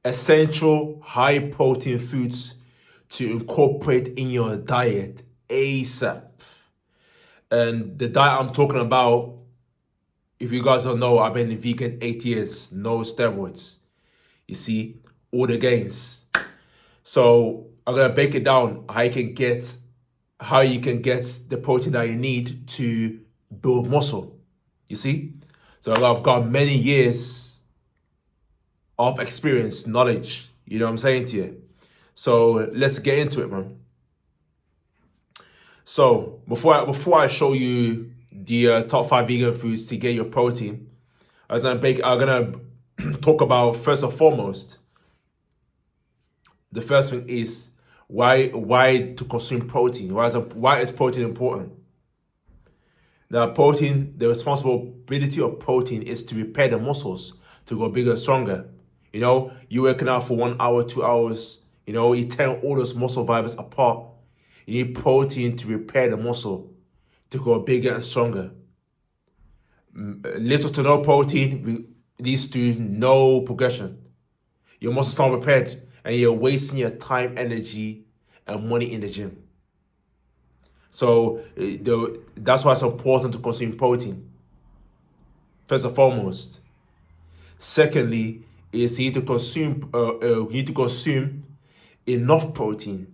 essential high protein foods to incorporate in your diet ASAP. And the diet I'm talking about, if you guys don't know, I've been vegan 8 years, no steroids. You see, all the gains. So I'm gonna break it down how you can get the protein that you need to build muscle. You see? So I've got many years of experience, knowledge. You know what I'm saying to you? So let's get into it, man. So before I show you the top 5 vegan foods to get your protein, I'm gonna talk about, first and foremost, the first thing is why to consume protein. Why is protein important? Now, protein, the responsibility of protein is to repair the muscles to grow bigger and stronger. You know, you working out for 1 hour, 2 hours, you know, you tear all those muscle fibers apart. You need protein to repair the muscle to grow bigger and stronger. Little to no protein leads to no progression. Your muscles not repaired, and you're wasting your time, energy, and money in the gym. So that's why it's important to consume protein, first and foremost. Secondly, is you need to consume enough protein.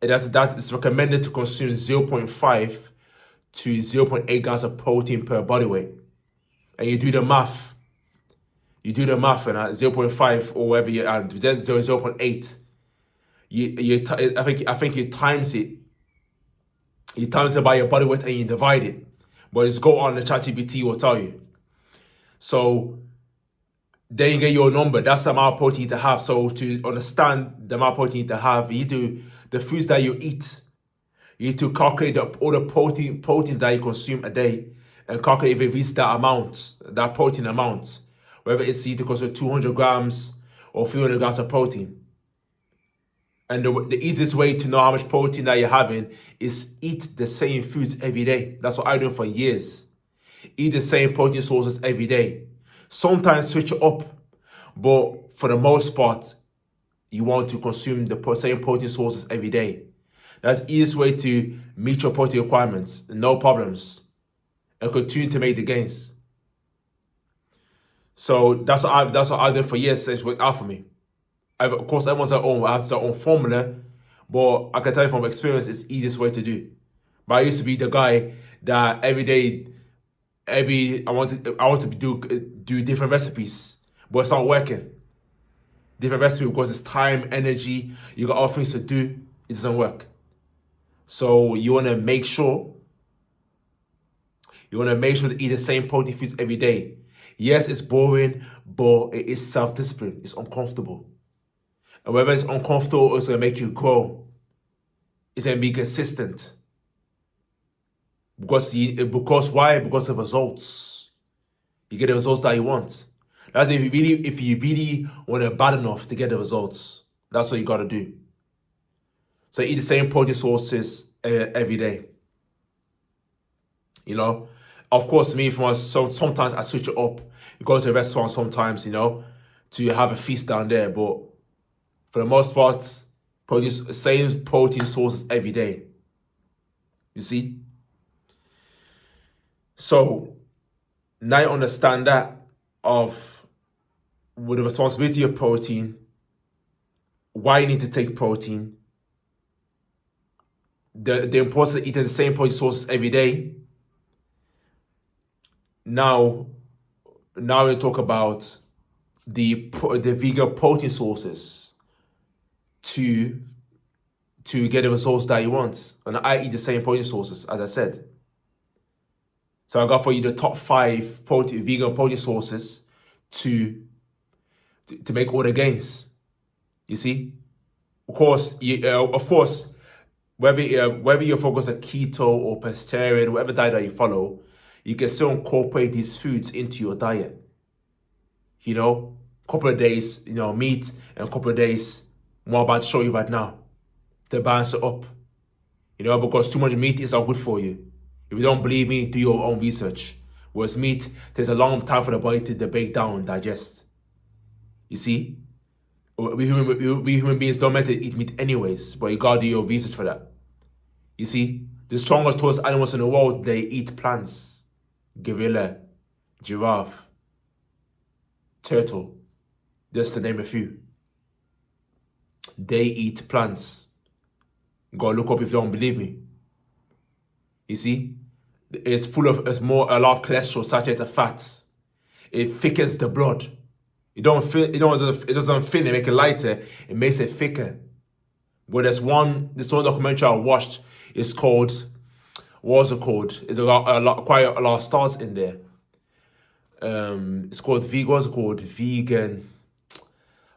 And that is recommended to consume 0.5 to 0.8 grams of protein per body weight. And you do the math. And at 0.5 or whatever you add, there's 0.8. I think you times it. You times it by your body weight and you divide it. But just go on the ChatGPT will tell you. So then you get your number. That's the amount of protein you need to have. So to understand the amount of protein you need to have, you need to, the foods that you eat, you need to calculate all the proteins that you consume a day and calculate if it reaches that protein amount. Whether it's you need to consume 200 grams or 300 grams of protein. And the easiest way to know how much protein that you're having is eat the same foods every day. That's what I do for years. Eat the same protein sources every day. Sometimes switch it up, but for the most part, you want to consume the same protein sources every day. That's the easiest way to meet your protein requirements, no problems, and continue to make the gains. So that's what I did for years. It's worked out for me. Of course, everyone's has their own formula, but I can tell you from experience, it's the easiest way to do. But I used to be the guy that every day, I want to do different recipes, but it's not working. Different recipe because it's time, energy, you got other things to do, it doesn't work. So you want to make sure to eat the same protein foods every day. Yes, it's boring, but it is self-discipline. It's uncomfortable. And whether it's uncomfortable, it's going to make you grow. It's going to be consistent. Because why? Because of results. You get the results that you want. That's if you really want it bad enough to get the results. That's what you got to do. So eat the same protein sources every day. You know, of course, sometimes I switch it up. You go to a restaurant sometimes, you know, to have a feast down there. But for the most part, same protein sources every day. You see? So now you understand that with the responsibility of protein, why you need to take protein, the importance of eating the same protein sources every day. Now we talk about the vegan protein sources to get the results that you want. And I eat the same protein sources, as I said. So I got for you the top 5 vegan protein sources to make all the gains. You see, of course, whether you're focused on keto or pescatarian, whatever diet that you follow, you can still incorporate these foods into your diet. You know, couple of days, you know, meat, and a couple of days, what I'm about to show you right now, to balance it up. You know, because too much meat is not good for you. If you don't believe me, do your own research. Whereas meat takes a long time for the body to break down and digest. You see, we human beings don't meant to eat meat anyways, but you gotta do your research for that. You see, the strongest tallest animals in the world, they eat plants. Gorilla, giraffe, turtle, just to name a few. They eat plants. Go look up if you don't believe me. You see, it's a lot of cholesterol, saturated fats. It thickens the blood. It doesn't thin it, make it lighter. It makes it thicker. But this one documentary I watched is called, what was it called? There's quite a lot of stars in there. It's called Vegan.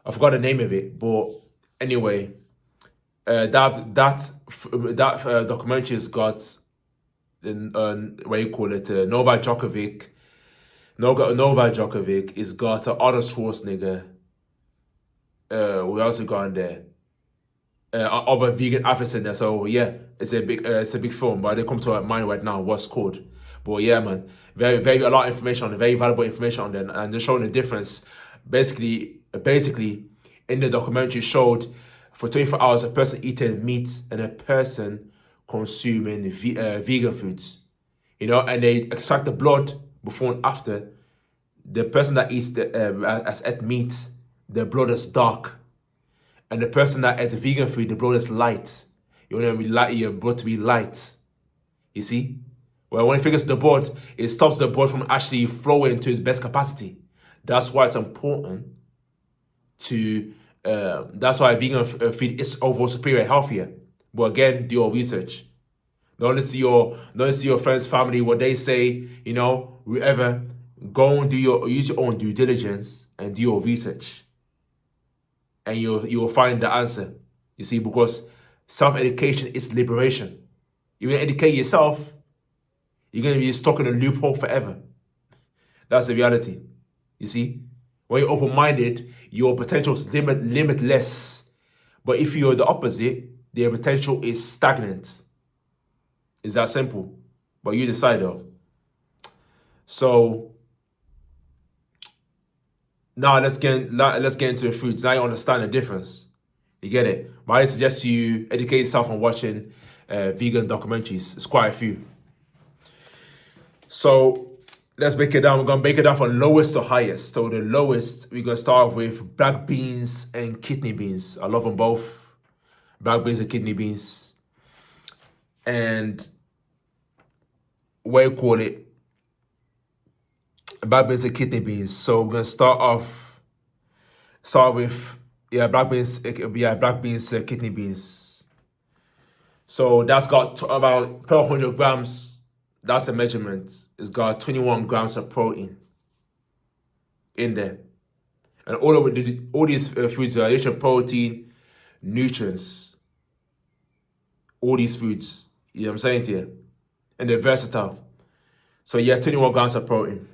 I forgot the name of it, but anyway, that documentary's got Novak Djokovic. Novak Djokovic is got Arnold Schwarzenegger. We also got in there. Other vegan athletes in there. So yeah, it's a big film, but I didn't come to mind right now what's called. But yeah, man, very a lot of information on it, very valuable information on there, and they're showing the difference. Basically, in the documentary showed for 24 hours a person eating meat and a person consuming vegan foods, and they extract the blood before and after. The person that eats has ate meat, the blood is dark, and the person that ate vegan food, the blood is light. You want to be light, your blood to be light. You see, well, when it figures the blood, it stops the blood from actually flowing to its best capacity. That's why it's important to. That's why vegan food is overall superior, healthier. But again, do your research. Don't listen to your friends, family, what they say. Whoever. Go and use your own due diligence and do your research, and you will find the answer. You see, because self-education is liberation. You will educate yourself, you're gonna be stuck in a loophole forever. That's the reality. You see, when you're open-minded, your potential is limitless. But if you're the opposite, their potential is stagnant. It's that simple. But you decide though. So now let's get into the foods. Now you understand the difference. You get it? But I suggest you educate yourself on watching vegan documentaries. It's quite a few. So let's break it down. We're gonna break it down from lowest to highest. So the lowest, we're gonna start with black beans and kidney beans. I love them both. Black beans and kidney beans. And what you call it? Black beans and kidney beans. So we're gonna start with black beans, kidney beans. So that's got about per 100 grams. That's the measurement. It's got 21 grams of protein in there, and all these foods are rich in protein, nutrients. All these foods, you know what I'm saying to you, and they're versatile. So 21 grams of protein.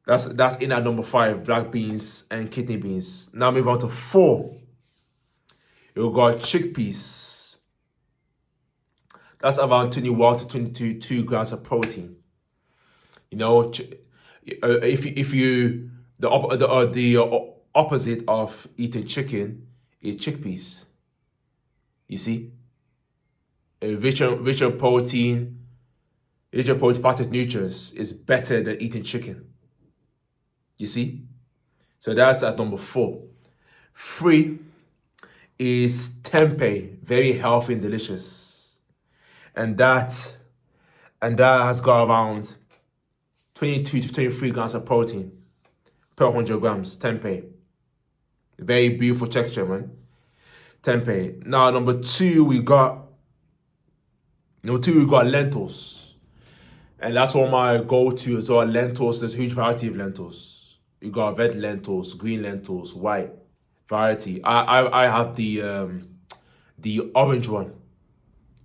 That's in at number 5, black beans and kidney beans. Now move on to 4. You've got chickpeas. That's around 21 to 22 grams of protein. The opposite of eating chicken is chickpeas. You see, rich in protein, packed nutrients is better than eating chicken. You see? So that's at number 4. 3 is tempeh, very healthy and delicious. And that has got around 22 to 23 grams of protein per 100 grams, tempeh. Very beautiful texture, man. Tempeh. Now, number 2, we got lentils. And that's all my go-to as well, lentils. There's a huge variety of lentils. You got red lentils, green lentils, white variety. I have the orange one,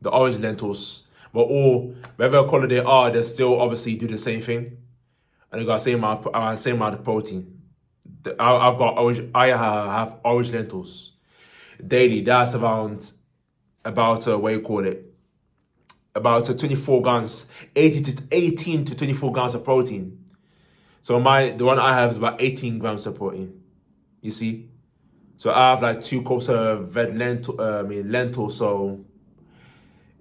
the orange lentils. But whatever color they are, they still obviously do the same thing, and they got same amount of protein. I have orange lentils daily. That's about about 24 grams, 18 to 24 grams of protein. So the one I have is about 18 grams of protein You see? So I have like 2 cups of red lentil. So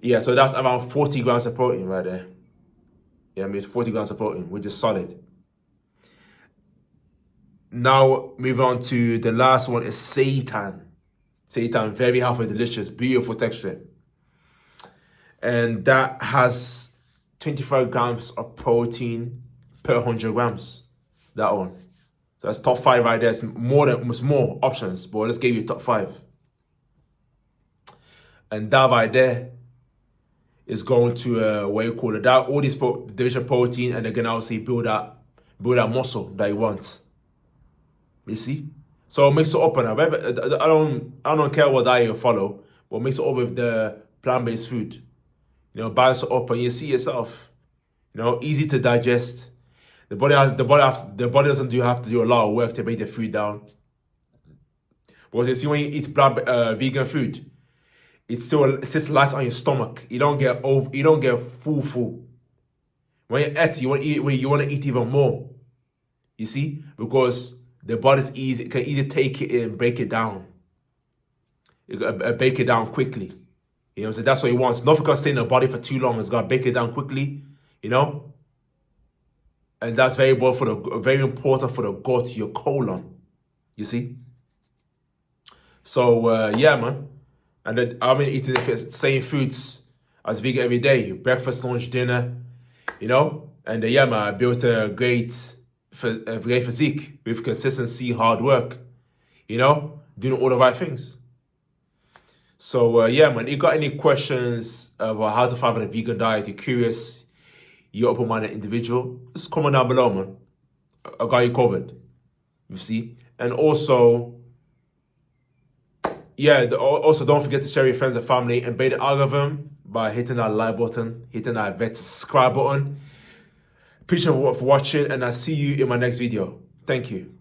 yeah, so that's around 40 grams of protein right there. Yeah, I mean 40 grams of protein, which is solid. Now move on to the last one is seitan. Seitan, very healthy, delicious, beautiful texture. And that has 25 grams of protein per 100 grams. That one. So that's top 5 right there. It's more options, but let's give you top 5. And that right there is going to what you call it. That all these division protein, and they're gonna obviously build that muscle that you want. You see? So mix it up, and I don't care what diet you follow, but mix it up with the plant-based food. You know, balance it up, and you see yourself. You know, easy to digest. The body doesn't have to do a lot of work to break the food down. Because you see, when you eat vegan food, it sits light on your stomach. You don't get full. When you eat, you want to eat even more. You see, because the body's easy, it can either take it and break it down. Break it down quickly. You know what I'm saying? That's what it wants. Nothing can stay in the body for too long. It's got to break it down quickly. You know, and that's very important for the gut, your colon. You see. So yeah, man. And then I've been eating the same foods as vegan every day. Breakfast, lunch, dinner, you know? And yeah, man, I built a great physique with consistency, hard work, you know? Doing all the right things. So yeah, man, you got any questions about how to find a vegan diet, you're curious, you're open-minded individual, just comment down below, man. I got you covered, you see? And also, yeah, also don't forget to share with your friends and family and bait the algorithm by hitting that like button, hitting that subscribe button. Appreciate you for watching, and I'll see you in my next video. Thank you.